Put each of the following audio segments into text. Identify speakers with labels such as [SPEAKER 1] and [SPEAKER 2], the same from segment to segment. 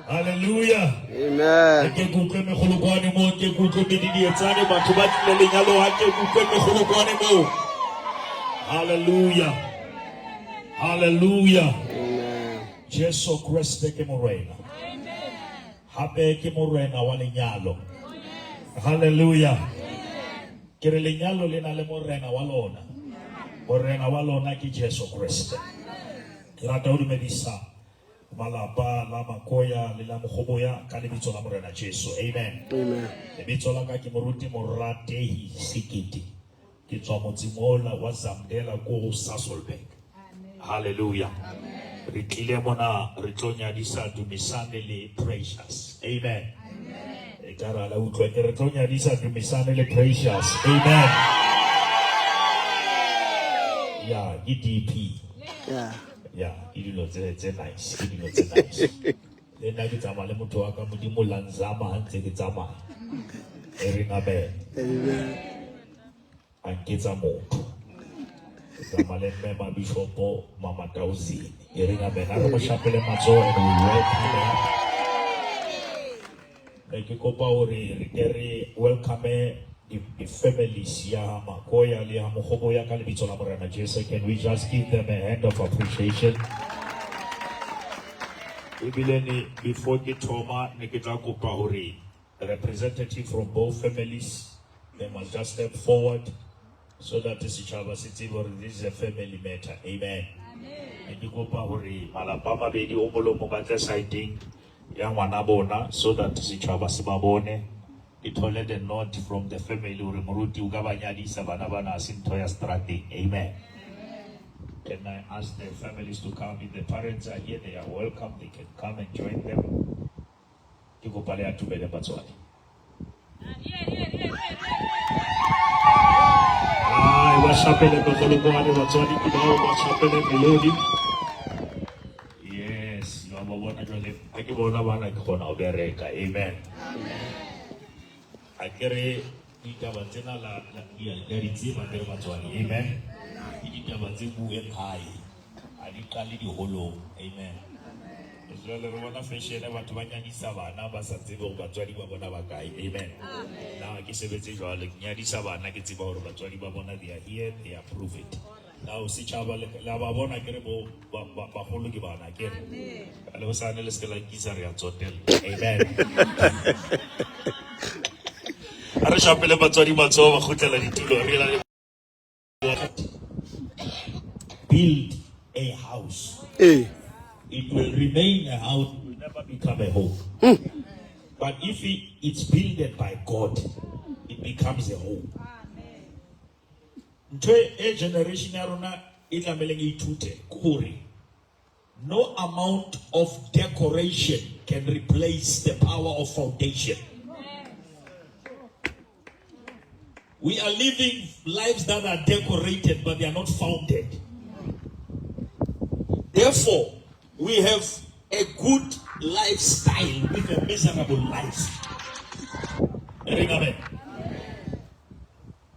[SPEAKER 1] Hallelujah.
[SPEAKER 2] Amen.
[SPEAKER 1] Hallelujah. Hallelujah.
[SPEAKER 2] Amen.
[SPEAKER 1] Jesu Christ ke morena. Hape ke morena wa lenyalo. Hallelujah. Ke re lenyalo le na le morena wa lona. Morena wa lona ke Jesu Christ. Ke rata ho dumedisa malapa la makoya le la mogoboya ka lebitso la morena Jesu. Amen.
[SPEAKER 2] Amen.
[SPEAKER 1] Lebitso la ka ke moruti Moratehi Sikiti. Ke tswa motsimola wa Zamdela ko Sasolburg. Hallelujah. Re tlile mona re tlo nyadisa dumisane le Precious. Amen. E kara la utlwa ke re tlo nyadisa dumisane le Precious. Amen. Yeah, DP.
[SPEAKER 2] Yeah.
[SPEAKER 1] Yeah, dilo tse nice, dilo tse nice. Le nna ke tsamaya le motho wa ka modimo lanzama ha ntse ke tsamaya. E re ngabe.
[SPEAKER 2] Amen.
[SPEAKER 1] A nketsa motho. Tsamaya le mme Mabishopo Mama Tauzini. E re ngabe ha re mo shapele matsoho and we welcome him. Ke kopa hore re ke re welcome the families ya makoya le ya mogoboya ka lebitso la morena Jesu. Can we just give them a hand of appreciation? Before ke thoma ne ke tla kopa hore representative from both families, they must just step forward so that setjhaba se tsebe hore this is a family matter. Amen. Ke kopa hore malapa mabedi o molomo ba tla siding ya ngwana bona so that setjhaba se ba bone. It told the note from the family hore moruti o ka ba nyadisa bana bana a se ntho ya strateng. Amen. Can I ask the families to come? If the parents are here, they are welcome. They can come and join them. Ke kopa le atumele batswadi. Wa shapele botolokwane batswadi ke bao ba shapele melodi. Yes, yo ba bona jole. Ha ke bona bana ke gona o bereka. Amen. Akere ditaba tsena la ya ditse ba ke batswadi. Amen. Ditaba tse bueng hae a di qale di holong. Amen. Jwale re bona fashion batho ba nyadisa bana ba sa tsebe hore batswadi ba bona ba kae. Amen. Now ke sebetse jwale ke nyadisa bana ke tseba hore batswadi ba bona they are here, they approve it. Now setjhaba la ba bona ke re bo ba holo ke bana ke re. Le ho sana le se la kisa re ya tsotella. Amen. Are shapele batswadi matsoho ba khutlela ditulo re la build a house.
[SPEAKER 2] Hey.
[SPEAKER 1] It will remain a house, it will never become a home. But if it's built by God, it becomes a home. A generation no amount of decoration can replace the power of foundation. We are living lives that are decorated, but they are not founded. Therefore, we have a good lifestyle with a miserable life. Amen.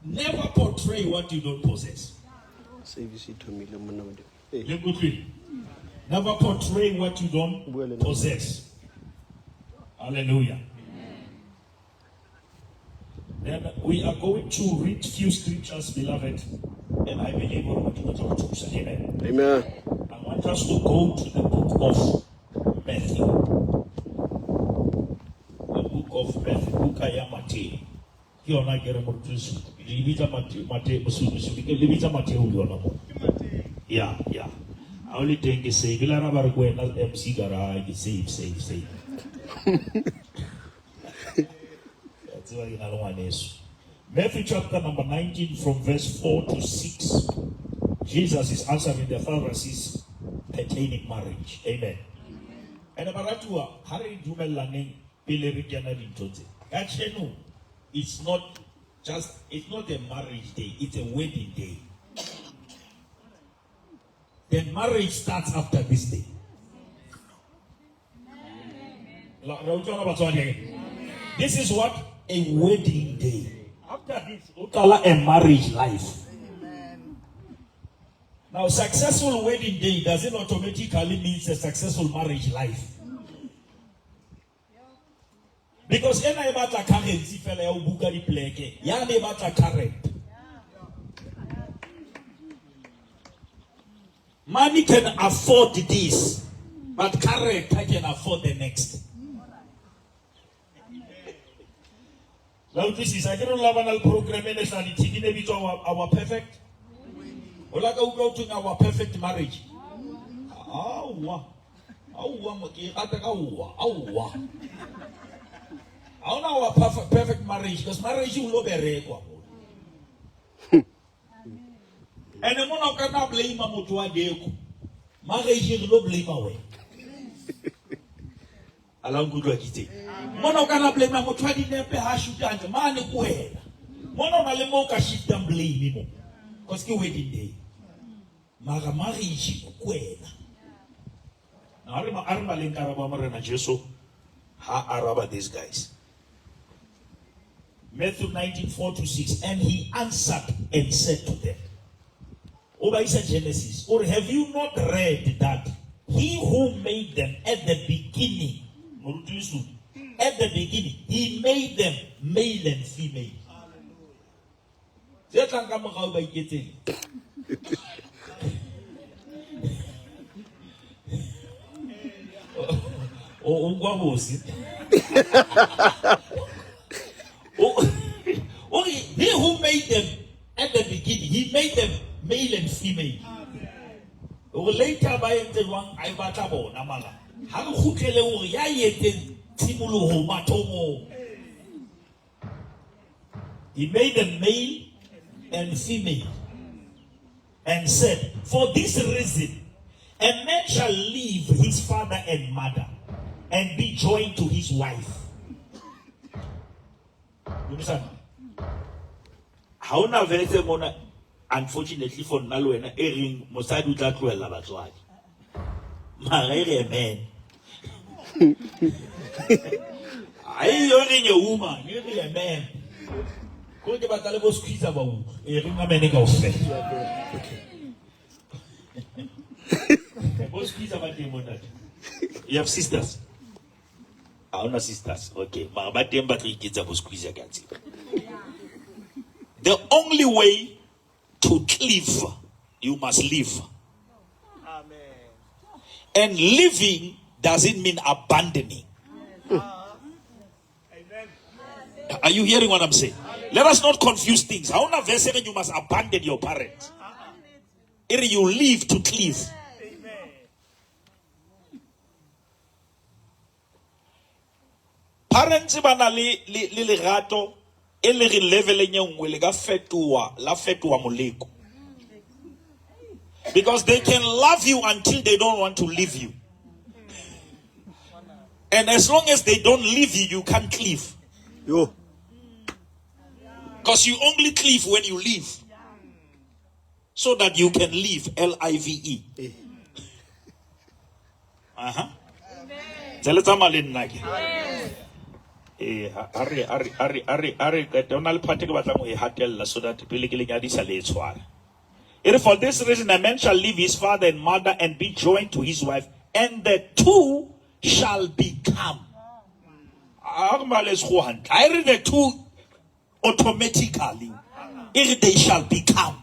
[SPEAKER 1] Never portray what you don't possess. Never portray what you don't possess. Hallelujah. Then we are going to read few scriptures, beloved, and I believe we're going to talk to Amen.
[SPEAKER 2] Amen.
[SPEAKER 1] I want us to go to the book of Matthew. The book of Matthew, book of Matthew. Here I get a more to Matthew, Yeah. only thing is save. Ila na bar kwena MC garage save. That's why you know one is. Matthew chapter number 19 from verse 4 to 6. Jesus is answering the Pharisees pertaining marriage. Amen. And about Harry Dumelani, Pilerikiana Dintote. Actually, it's not a marriage day, it's a wedding day. Then marriage starts after this day. This is what? A wedding day. After this, a marriage life. Now, successful wedding day doesn't automatically mean a successful marriage life. Because any about a currency fella or Bugari pleke, yani about a current. Money can afford this, but current I can afford the next. Now this is I don't love an program and our perfect. Ola ka uka to our perfect marriage. Awa. I know our perfect marriage because marriage you will be and the one cannot blame Mamutua Deko. Marriage you will blame away. Allow good to Mono cannot blame Mamutua Depe Hashutan, Mani Quail. Mono Malemoka shift and blame him. Because you wedding day. Maga marriage Quail. Now Arma Linkarabama and Jesu. Ha Araba these guys. Matthew 19:4 to 6. And he answered and said to them, over Genesis, or have you not read that he who made them at the beginning, he made them male and female. He who made them at the beginning, he made them male and female. Later by the one I batabo namala. How who tell you yayete timulu matomo? He made them male and female, and said, for this reason, a man shall leave his father and mother and be joined to his wife. You understand? How na vese mona, unfortunately for Nalwena, Erin Mosadu Tatuel Labatwadi. Marry a man. I only a woman, you're a man. Go to Batalabo squeeze about ErinAmenega of faith. You have sisters? I don't have sisters. Okay. But kids are squeeze against it. The only way to live, you must live. Amen. And living doesn't mean abandoning. Are you hearing what I'm saying? Let us not confuse things. How na verse you must abandon your parents. You live to live. Parents bana le gato e le re level e nngwe le ga fetoa la fetoa moleko. Because they can love you until they don't want to leave you. And as long as they don't leave you, you can't live. Yo. Because you only live when you leave. So that you can live. L-I-V-E. So for this reason, a man shall leave his father and mother and be joined to his wife, and the two shall become. I read the two automatically. They shall become.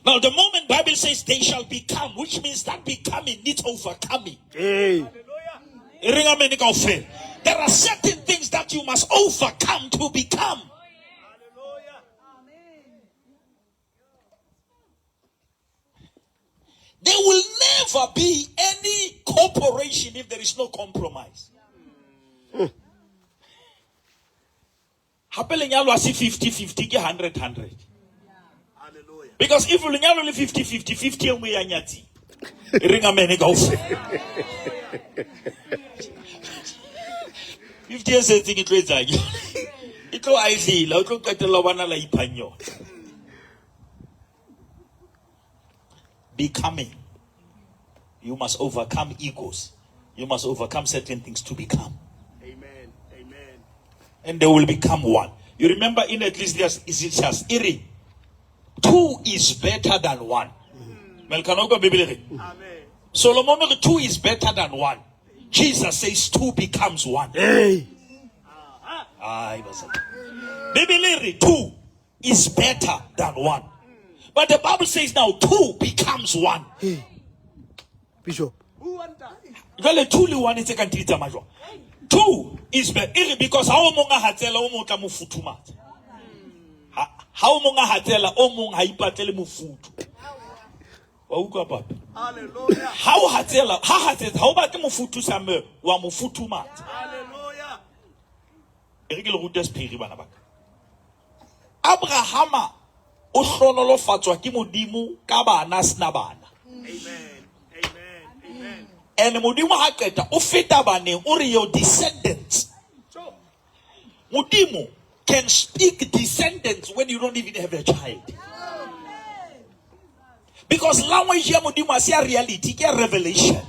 [SPEAKER 1] Now, the moment Bible says they shall become, which means that becoming needs overcoming. Hey. There are certain things that you must overcome to become. never be any cooperation if there is no compromise. Hape lenyalo a se 50-50 ke 100-100. Because if lenyalo le 50-50, 50 e nngwe ya nyatsi. E ring amen kaofela. 50 years e tseng e tlo etsang. E tlo a idila, o tlo qetella bana la iphanyo. Becoming. You must overcome egos. You must overcome certain things to become.
[SPEAKER 2] Amen. Amen.
[SPEAKER 1] And they will become one. You remember in Ecclesiastes, Iri, 2 is better than 1.
[SPEAKER 2] Amen.
[SPEAKER 1] Solomon, 2 is better than 1. Jesus says 2 becomes 1.
[SPEAKER 2] Hey.
[SPEAKER 1] Bibili, 2 is better than 1. But the Bible says now 2 becomes 1.
[SPEAKER 2] Hey. Bishop.
[SPEAKER 1] 2 is a country. 2 is better because how monga hatela o motla mofuthumatsa. How monga hatela o mong ha ipatele mofutu. Wa utlwa papa?
[SPEAKER 2] Hallelujah.
[SPEAKER 1] How hatela ha hatela ha o batle mofutu sa me wa mofuthumatsa.
[SPEAKER 2] Hallelujah.
[SPEAKER 1] Ere ke le ruta sephiri bana baka. Abrahama o hlonolofatswa ke modimo ka bana sna bana.
[SPEAKER 2] Amen. Amen.
[SPEAKER 1] And modimo ha qeta o feta baneng o re your descendants. Modimo can speak descendants when you don't even have a child. Because language ya modimo a se a reality, ke a revelation.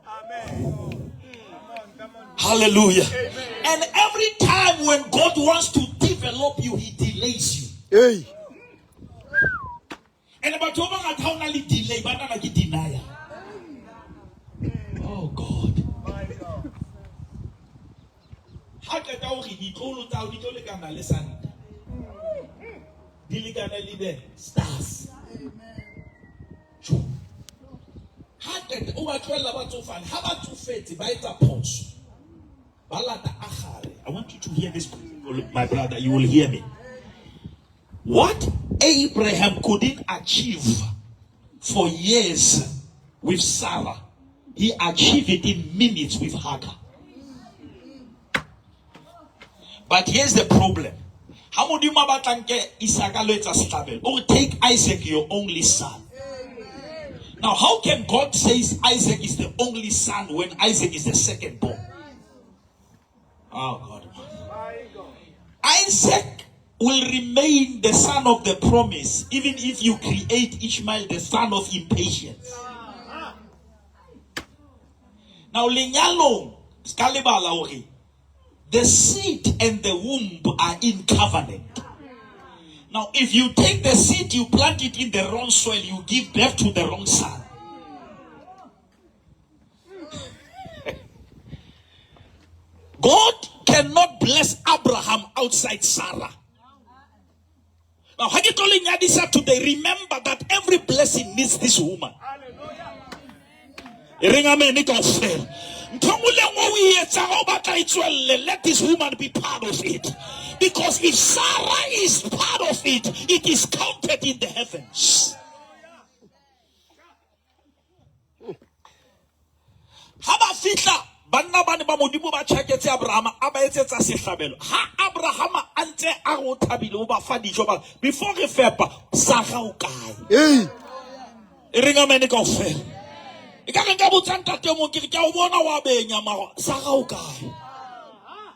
[SPEAKER 2] Amen.
[SPEAKER 1] Hallelujah. And every time when God wants to develop you, he delays you.
[SPEAKER 2] Hey.
[SPEAKER 1] And about to only delay, but not like denial. Oh God. How can he told out the Tolegana lesson? Diligana leader stars. How can over 12 about to find? How about to faith by the pulse? Balata Achare. I want you to hear this, my brother. You will hear me. What Abraham couldn't achieve for years with Sarah, he achieved it in minutes with Hagar. But here's the problem. How would you take Isaac, your only son? Now, how can God say Isaac is the only son when Isaac is the second born? Oh God. Isaac will remain the son of the promise, even if you create Ishmael the son of impatience. Now, lenyalo skalibala the seed and the womb are in covenant. Now, if you take the seed, you plant it in the wrong soil, you give birth to the wrong son. God cannot bless Abraham outside Sarah. Now, how you calling Yadisa today? Remember that every blessing needs this woman. Let this woman be part of it. Because if Sarah is part of it, it is counted in the heavens. How about Fitla? Abraham ante before he fepa Sarah o kae.
[SPEAKER 2] Hey.
[SPEAKER 1] Ringa mene ka ofela. E ka nka botsanta temo ke o bona wa benya mara Sarah o kae.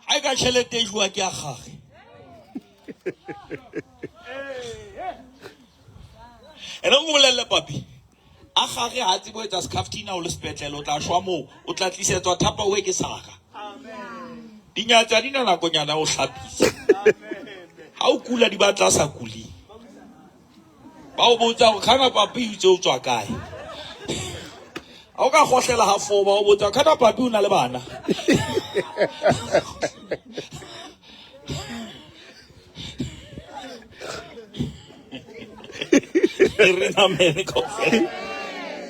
[SPEAKER 1] Ai ka tšhelete e jwa ke a gage. Ene go bolelle papi. A gage ha tse bo etsa skaftina o le sepetlele o tla shwa mo o tla tlisetswa thapa o ke Sarah. Amen. Dinyatsa di na nakonyana o hlapisa. Amen. Ha o kula di batla sa kuli. Ba o botsa go khana papi itse o tswa kae. Ha o ka gohlela ha fo ba o botsa khana papi o na le bana.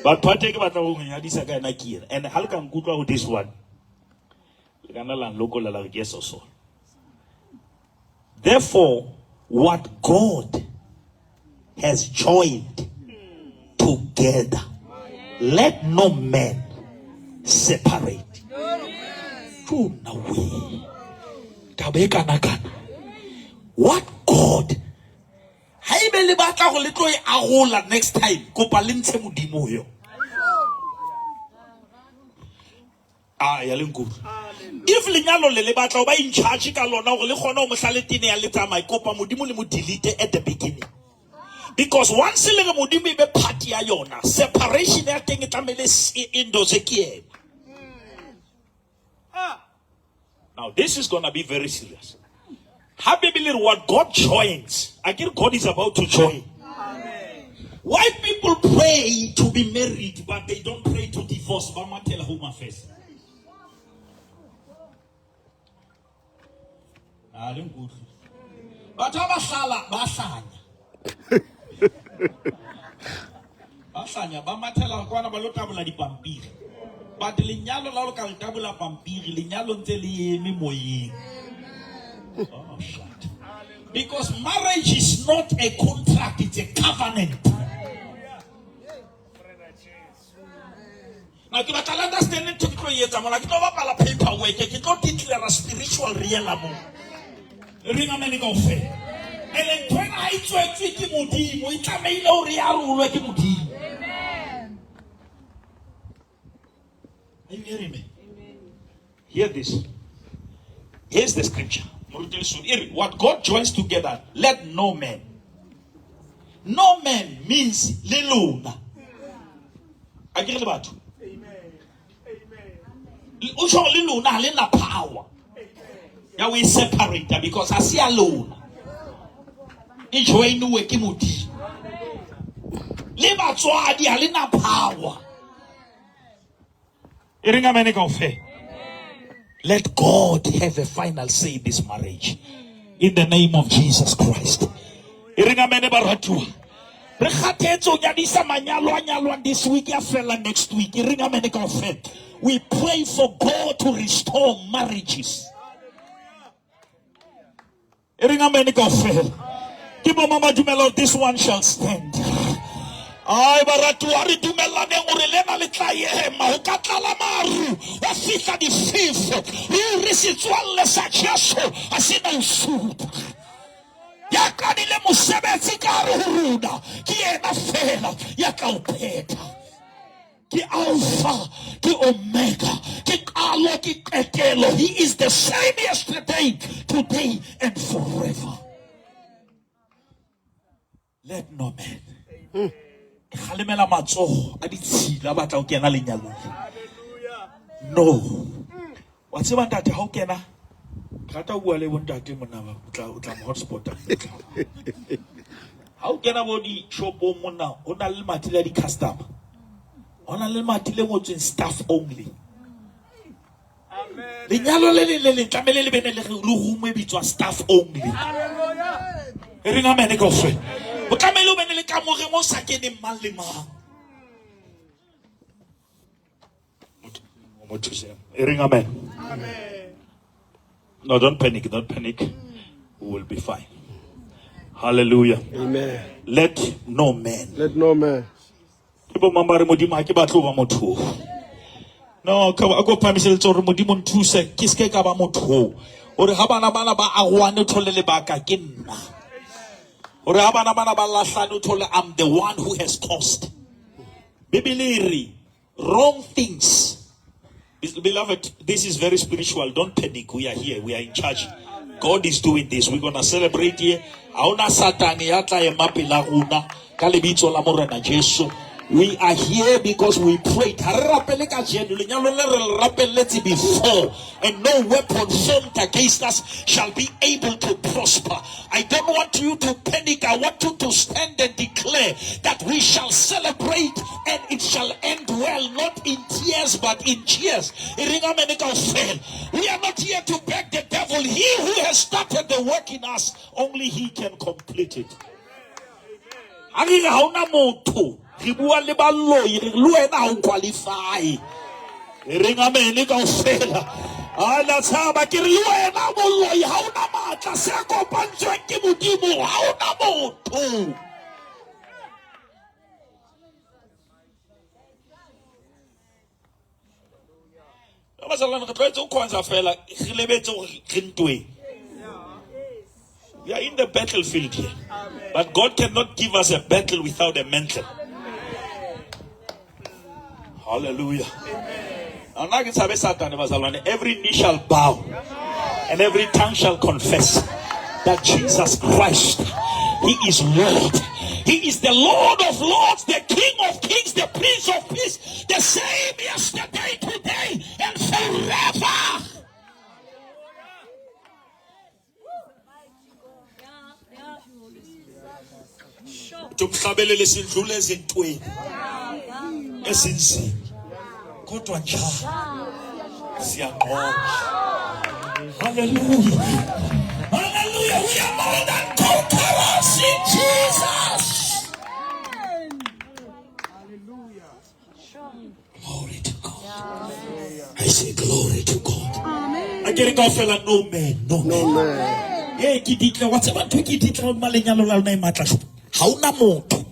[SPEAKER 1] But partake about the woman, this again, and how can good with this one? Therefore, what God has joined together, let no man separate. What God? Next time, if lenyalo le batla ba in charge ka lona gore le gona o mohlaletene ya letsamai kopa modimo le mo delete at the beginning, because once le re modimo e be party ya yona, separation ya teng e tlamele indoze ke ena. Now this is going to be very serious. How believe what God joins? Again, God is about to join. Why people pray to be married but they don't pray to divorce? Mama tell home affairs. But basanya ba mathela kwana ba lo tabola dipampiri, but lenyalo la lo ka tabola pampiri, lenyalo ntse le eme moyeng. Oh shit. Because marriage is not a contract, it's a covenant. Now you can understand it to create a like no paperwork, you don't teach you a spiritual reality. Ring a many go fair. And then when I try to keep Mudi, we can make no real like Mudi. Are you hearing me? Hear this. Here's the scripture. What God joins together, let no man. No man means liluna. I get about it. Liluna lena power. Yeah, we separate that because I see alone. Each way no way kimudi. Live so idea lena power. Iringa mene konfe. Let God have a final say in this marriage. In the name of Jesus Christ. Iringa mene baratua. This week, next week. We pray for God to restore marriages. Give Mama Dumelo, this one shall stand. Ay baratuari dumelane urelena litaye mahukatala maru wafika di fifo ritual le sachaso asina usuda yakadile musebeti karuhuda kiena fela yakaupeta ki alpha ki omega ki alo ki etelo. He is the same yesterday, today and forever. Let no man no. What's about that? How can I? How can I body shop now? On a little material custom. On a little material staff only. The yellow lily camel maybe to a staff only. Ring a medical friend. But Camelo Benelli Camoremos again in Malima. What to say? Ring a man. No, don't panic, don't panic. We will be fine. Hallelujah.
[SPEAKER 2] Amen.
[SPEAKER 1] Let no man.
[SPEAKER 2] Let no man.
[SPEAKER 1] People mamari modima ki batlo ba motho. No, ka go pamisele tsore modimo ntuse kiske ka ba motho. Ore ha bana ba agwane tholele baka ke nna. I'm the one who has caused. Bibili, wrong things. Beloved, this is very spiritual. Don't panic. We are here. We are in charge. God is doing this. We're going to celebrate here. We are here because we prayed before, and no weapon formed against us shall be able to prosper. I don't want you to panic. I want you to stand and declare that we shall celebrate and it shall end well, not in tears but in cheers. We are not here to beg the devil. He who has started the work in us, only he can complete it. Ribua le ballo luena un qualify. Ringa meni ka fela. Ala saba ki luena bollo ha una mata se ko panjo ki mudimo ha una moto. We are in the battlefield here. But God cannot give us a battle without a mantle. Hallelujah. Every knee shall bow and every tongue shall confess that Jesus Christ, He is Lord. He is the Lord of Lords, the King of Kings, the Prince of Peace, the same yesterday, today, and forever. Tumhlabelele sidlule ezintweni ezinzima kodwa njalo siyaqonda. Hallelujah. Hallelujah. We are more than conquerors in Jesus.
[SPEAKER 2] Hallelujah.
[SPEAKER 1] Glory to God. I say glory to God. I get it off like no man. Hey, kiditla, what's about to kiditla malenyalo la na imatla. Hauna moto.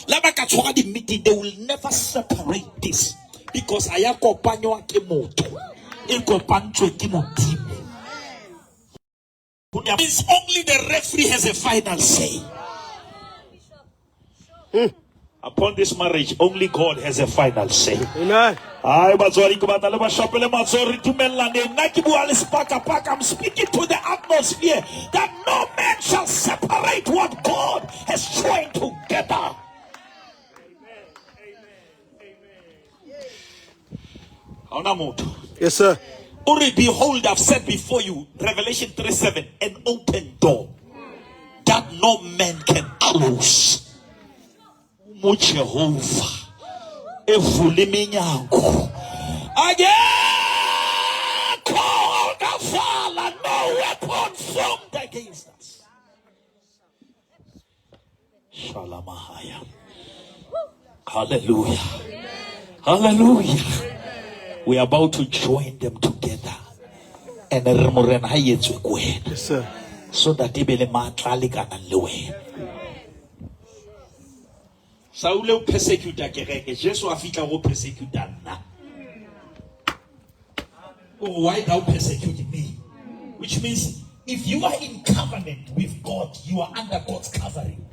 [SPEAKER 1] Laba ka tshwara di meeting, they will never separate this because ayakopanywa ke moto. Ikopantwe ke modimo. Means only the referee has a final say. Upon this marriage, only God has a final say.
[SPEAKER 2] Amen.
[SPEAKER 1] I'm speaking to the atmosphere that no man shall separate what God has joined together. Amen.
[SPEAKER 2] Yes, sir.
[SPEAKER 1] Already behold, I've set before you, Revelation 3:7, an open door that no man can close. Jehovah, evule iminyango. Again, call the Father, no weapon formed against us. Shalamahaya. Hallelujah. Hallelujah. We are about to join them together. And
[SPEAKER 2] yes, sir.
[SPEAKER 1] so that they be le Saul o persecutor kereke, Jesus a fitla go persecutor nna. Oh, why thou persecute me? Which means if you are in covenant with God, you are under God's covering.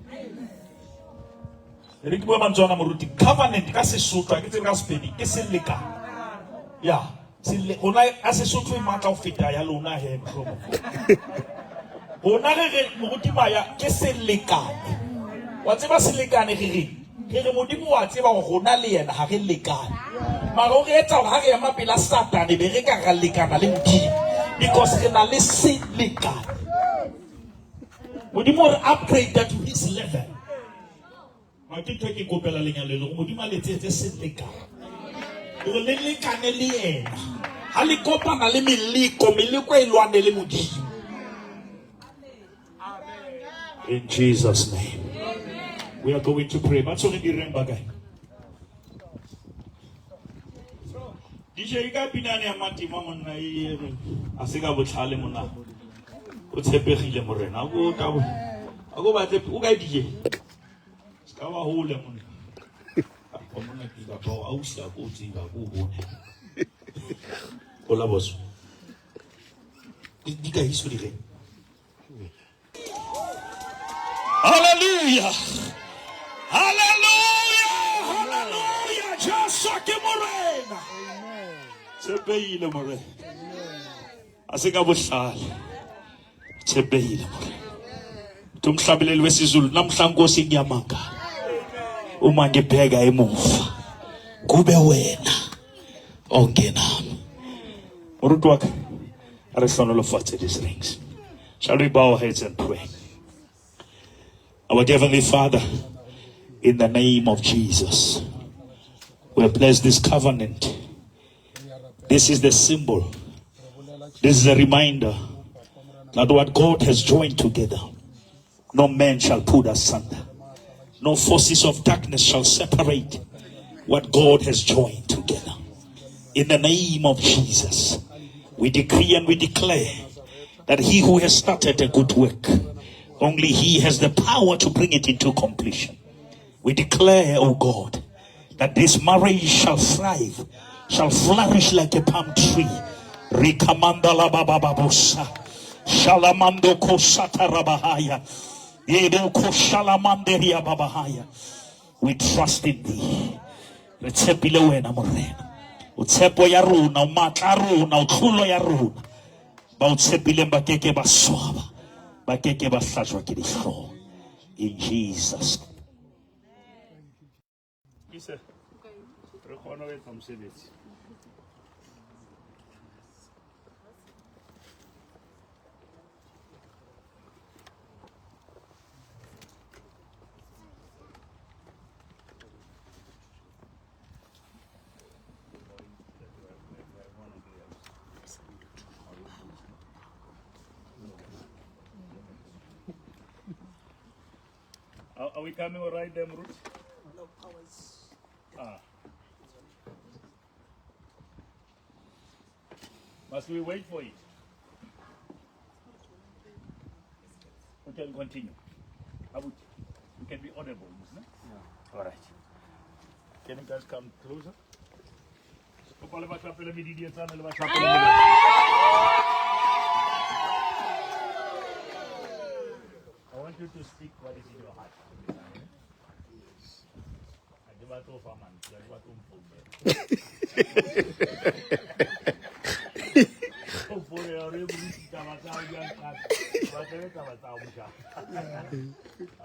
[SPEAKER 1] Covenant ka Sesotho ke tsela ka Sepedi ke seleka. Yeah, ona a Sesotho e matla o feta ya lona he mhlomo. Bona re moruti maya ke selekane. Wa tseba selekane re re modimo wa tseba go gona le yena ha re lekane. Mara o re etsa ha re ya mapela Satan be re ka ga lekana le modimo because re na le selekane. Modimo re upgrade that to his level. Ma ke ke kopela lenyalo le modimo le tsetse selekane. Re le lekane le yena. Ha le kopana le meliko e lwane le modimo. In Jesus' name. We are going to pray. But only remember, guy. DJ ka pinane amati mama na asika botlhale mona. O tshepegile morena. Go tabo. Go batse o ka DJ. Ska wa hole mona. O mona ke ba ba o sa go tsinga go bone. Ola boss. Di ka hiso di re. Hallelujah. Hallelujah. Hallelujah. Just like morena. Tshepehile morena. Asika bohlale. Tshepehile morena. Tumhlabeleli wesizulu namhla Nkosi ngiyamanga. Uma ngibheka emuva kube wena ongenami. Moruti wakhe are sonolo fatse these rings. Shall we bow our heads and pray? Our Heavenly Father, in the name of Jesus, we bless this covenant. This is the symbol. This is a reminder that what God has joined together, no man shall put asunder. No forces of darkness shall separate what God has joined together. In the name of Jesus, we decree and we declare that he who has started a good work, only he has the power to bring it into completion. We declare, oh God, that this marriage shall thrive, shall flourish like a palm tree, Rikamanda la baba babosa. Shalamando kosata rabahaya. Yebo kosalamanderia babahaya. We trust in thee. Re tshepile wena morena. O tshepo ya rona, o matla rona, o tlholo ya rona. Ba o tshepileng ba keke ba swaba. Ba keke ba hlatswa ke dihlong. In Jesus.
[SPEAKER 3] Isa, re khona ho etsa mosebetsi. Are we coming all right, them Ruth?
[SPEAKER 4] No powers.
[SPEAKER 3] Ah. Must we wait for it? We can continue. We can be audible, isn't it? Yeah. All right. Can you guys come closer? I want you to speak what is in your heart. I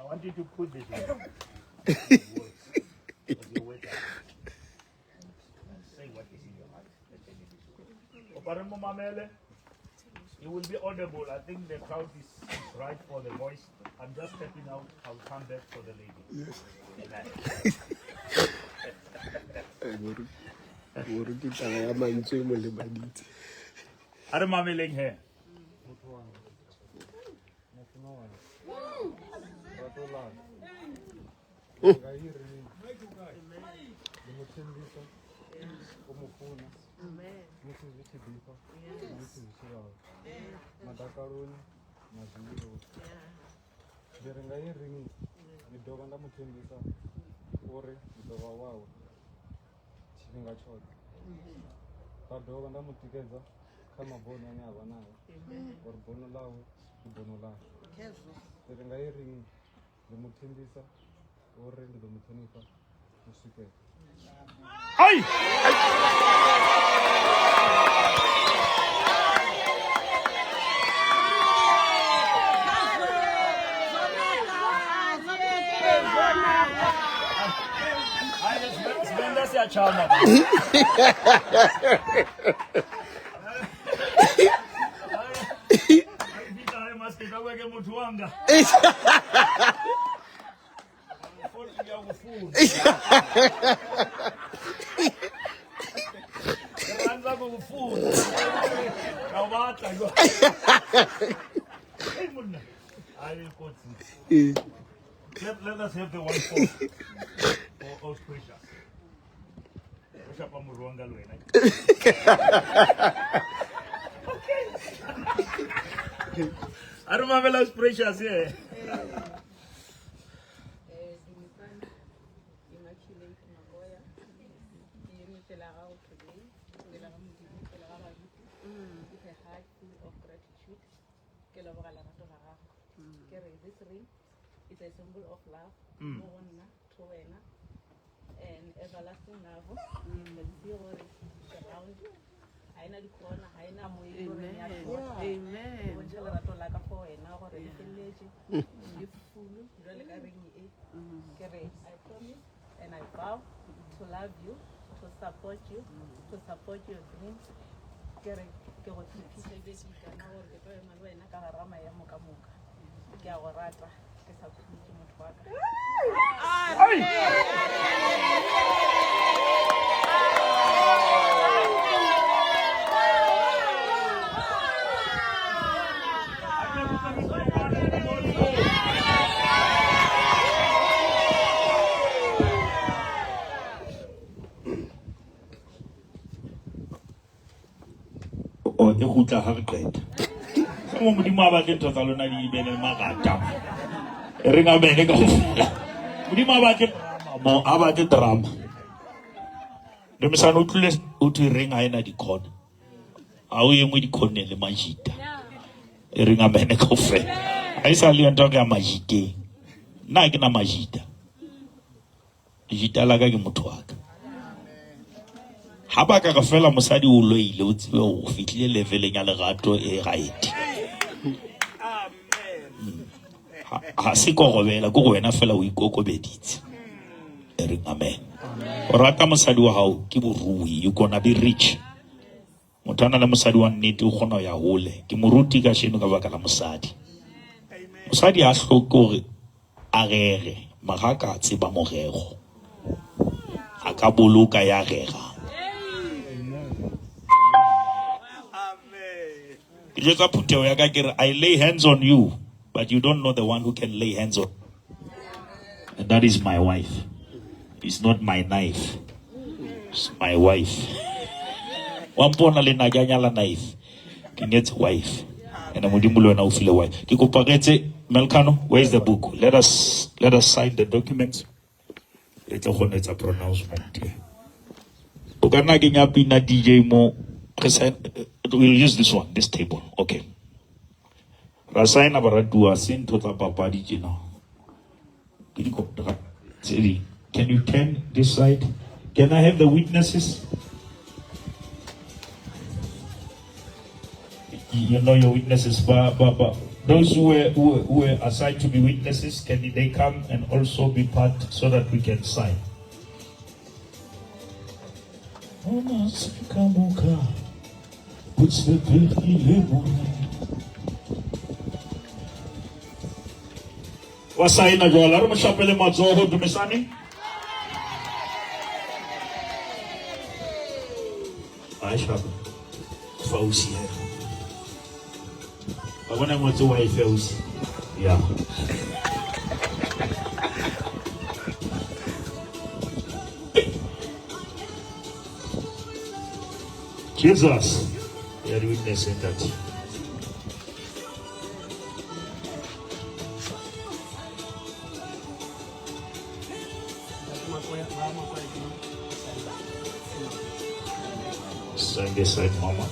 [SPEAKER 3] want you to put this in words. And say what is in your heart. You will be audible. I think the crowd is right for the voice. I'm just stepping out. I'll come back for the lady. Yes. Are mameleng here?
[SPEAKER 5] Madakaroni mazviro nderenga iringi ndidova ndamutembesa uri ndidova wawe chifhinga chote ndadova ndamutikedza kha mabono ane ava nayo uri bono lawe ibono lasho nderenga iringi ndimutembisa uri ndidomuthenifa uswikela.
[SPEAKER 3] Chama. Let us have the one for auspicious. I don't have a precious here.
[SPEAKER 4] It's a symbol of love, and everlasting love. The zero around you. Aina di corner, aina moyo ya kwa. Amen. Unjela rato la ka for ena go re feleje. Di fulu, jole ka ringi e. Kere, I promise and I vow to love you, to support you, to support your dreams. Kere, ke go tsitse be di kana go re tlo ema le wena ka garama ya moka moka. Ke a go rata, ke sa khutse motho wa ka.
[SPEAKER 1] O te gutla ha re qeta. Mo modimo a batle ntho tsa lona di bene magata. Re nga bene ka ofela. Modimo a batle drama. Le msana o tlile o tlo reng a ena di khona. Au ye ngwe di khone le majita. E ringa mene kaofela. A isa le ntwa ka majite. Nna ke na majita. Jita la ka ke motho wa ka. Ha ba ka fela mosadi o loile o tsebe o fitlile leveleng ya lerato e right. Ha se go robela go wena fela o ikokobeditse. E ring amen. O rata mosadi wa hao ke borui, you gonna be rich. Motho ana le mosadi wa nnete o kgona ya hole. Ke moruti ka sheno ka baka la mosadi. Mosadi a hloke gore a rere, magaka tseba morego. A ka boloka ya rera. I lay hands on you, but you don't know the one who can lay hands on. And that is my wife. It's not my knife. It's my wife. One pona le najanya la knife. Kinet's wife. And I'm going to feel a wife. Kikopagete Melkano, where is the book? Let us sign the document. It's a pronouncement. Ogana ginya pina DJ mo. We'll use this one, this table. Okay. Rasaina baradua sin tota papa DJ now. Can you turn this side? Can I have the witnesses? You know your witnesses, but those who were assigned to be witnesses, can they come and also be part so that we can sign? Wasaina jola, roma chapele mazoho dumesani. Aisha, Fauci. I want to know why Fauci. Yeah. Jesus, you are witnessing that. Stand this side, Mama.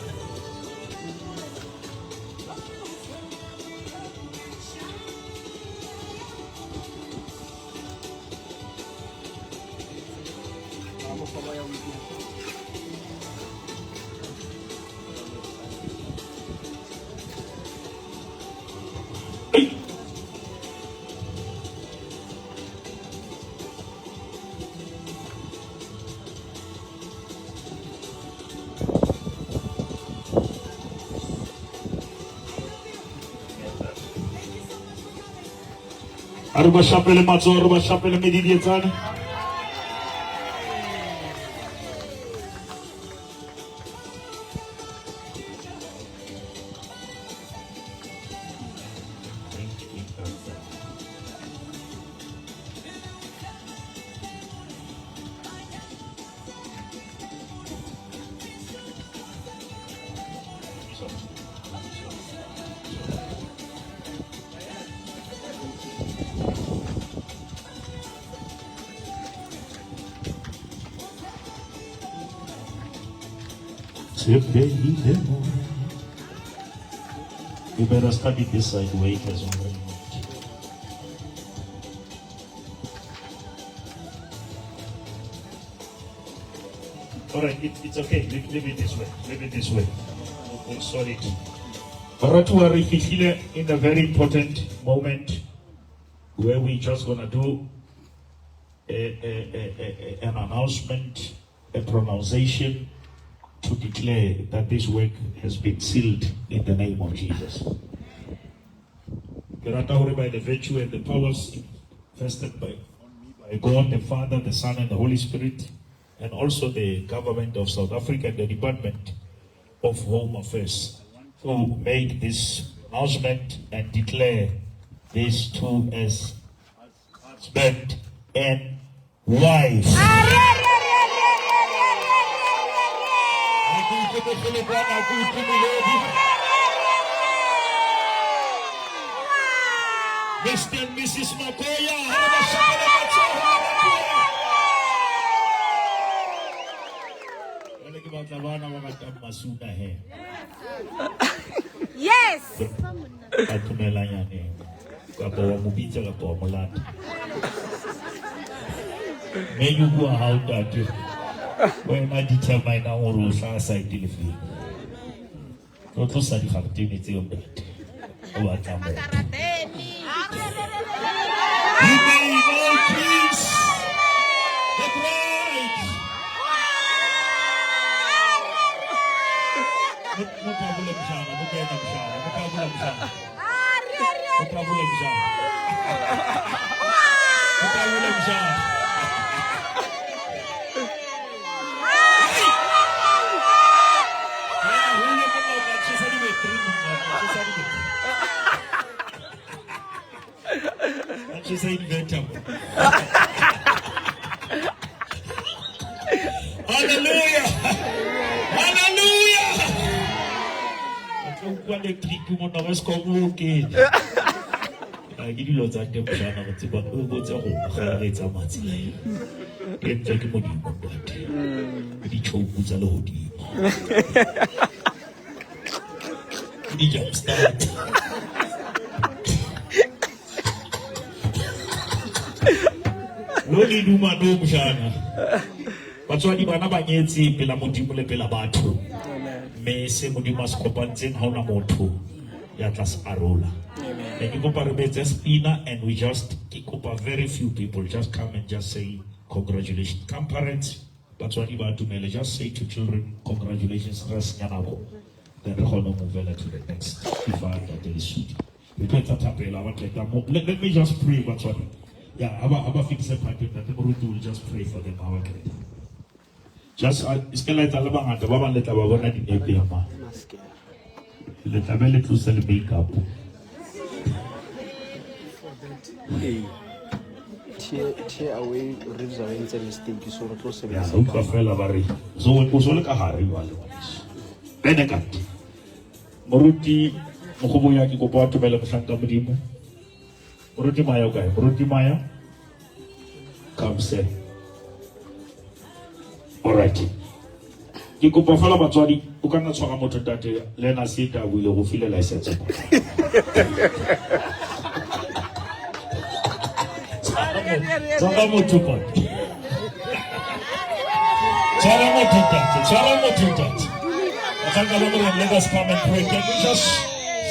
[SPEAKER 1] Aruba chapele mazo, aruba chapele medidietane. You better study this side, wait as well. All right, it's okay. Leave it this way. Leave it this way. We'll sort it. Alright, we are in a very important moment where we're just gonna do an announcement, a pronunciation to declare that this work has been sealed in the name of Jesus. By the virtue and the powers vested by God, the Father, the Son, and the Holy Spirit, and also the government of South Africa and the Department of Home Affairs, to make this announcement and declare these two as husband and wife. Mr. and Mrs. Makoya. Wale kibatavana wakati masuna he.
[SPEAKER 6] Yes.
[SPEAKER 1] a tumelanya ne kapa wa mo bitsa kapa wa mo lata me you go how that when I determine na o ro sa side le fi o tlo sa di khabtini tse o date o ba tsamaya you may know peace the bride Mutabule mshana, mukenda mshana, mutabule mshana. Mutabule mshana. Mutabule mshana. Huyo kama unacheza liwe trimu unacheza liwe. Unacheza inventa. Hallelujah. Hallelujah. Kwa le clique mon nom est comme OK. Il l'autre tête bjana go tseba o go tsa go kgaletsa matsi la eo. Ke ntse ke mo di monate. Di choku tsa le hodimo. Di jump start. Lo di duma do bjana. Batswadi bana ba nyetse pela modimo le pela batho. Me se modimo se kopantseng ha ona motho ya tla se arola. And you go parabetse spina and we just kick up a very few people just come and just say congratulations. Come parents, batswadi ba tumele just say to children congratulations ras nyanabo. Then we gonna move to the next event that is suit. Let me just pray batswadi. Yeah, aba fix a pattern that the will just pray for them our kid. Just iskela itala bangata ba bang letla ba bona di nepe ya ma le tabele tlosa le makeup
[SPEAKER 2] tear away ribs away it's a mistake so re tlo
[SPEAKER 1] ya
[SPEAKER 2] sebetsa
[SPEAKER 1] o ka fela ba re so o so le ka hare wa le bene ka moruti mo go boya ke go pa tumela mhlanka modimo moruti maya o kae moruti maya come say all right. Ke kopa fela batswadi o ka nna tshwara motho tate le na se ta buile go file license. Tsaka motho pa. Tsara motho tate. Let us come and pray. Can we just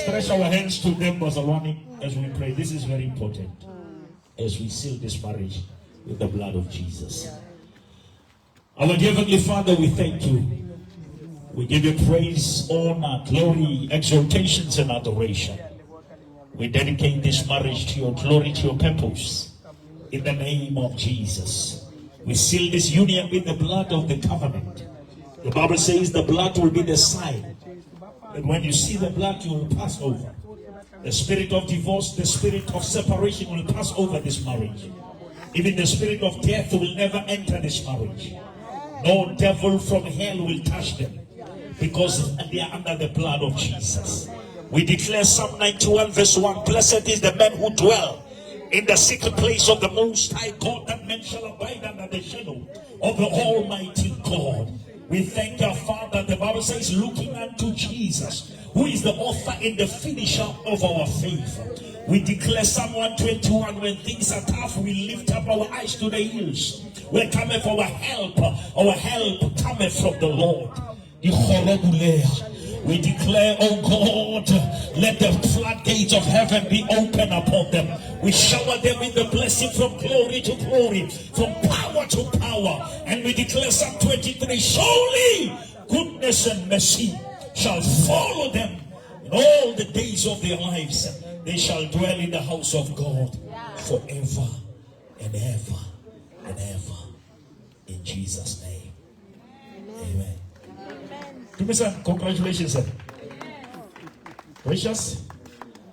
[SPEAKER 1] stretch our hands to them, Mazalwani, as we pray? This is very important. As we seal this marriage with the blood of Jesus. Our dear Heavenly Father, we thank you. We give you praise, honor, glory, exaltations, and adoration. We dedicate this marriage to your glory, to your purpose. In the name of Jesus. We seal this union with the blood of the covenant. The Bible says the blood will be the sign. And when you see the blood, you will pass over. The spirit of divorce, the spirit of separation will pass over this marriage. Even the spirit of death will never enter this marriage. No devil from hell will touch them because they are under the blood of Jesus. We declare Psalm 91 verse 1, blessed is the man who dwell in the secret place of the Most High God, that man shall abide under the shadow of the Almighty God. We thank our Father. The Bible says, looking unto Jesus, who is the author and the finisher of our faith. We declare Psalm 121, when things are tough, we lift up our eyes to the hills. Where cometh our help? Our help cometh from the Lord. We declare, oh God, let the floodgates of heaven be open upon them. We shower them with the blessing from glory to glory, from power to power. And we declare Psalm 23, surely goodness and mercy shall follow them in all the days of their lives. They shall dwell in the house of God forever and ever and ever. In Jesus' name. Amen. Amen. Congratulations, sir. Precious.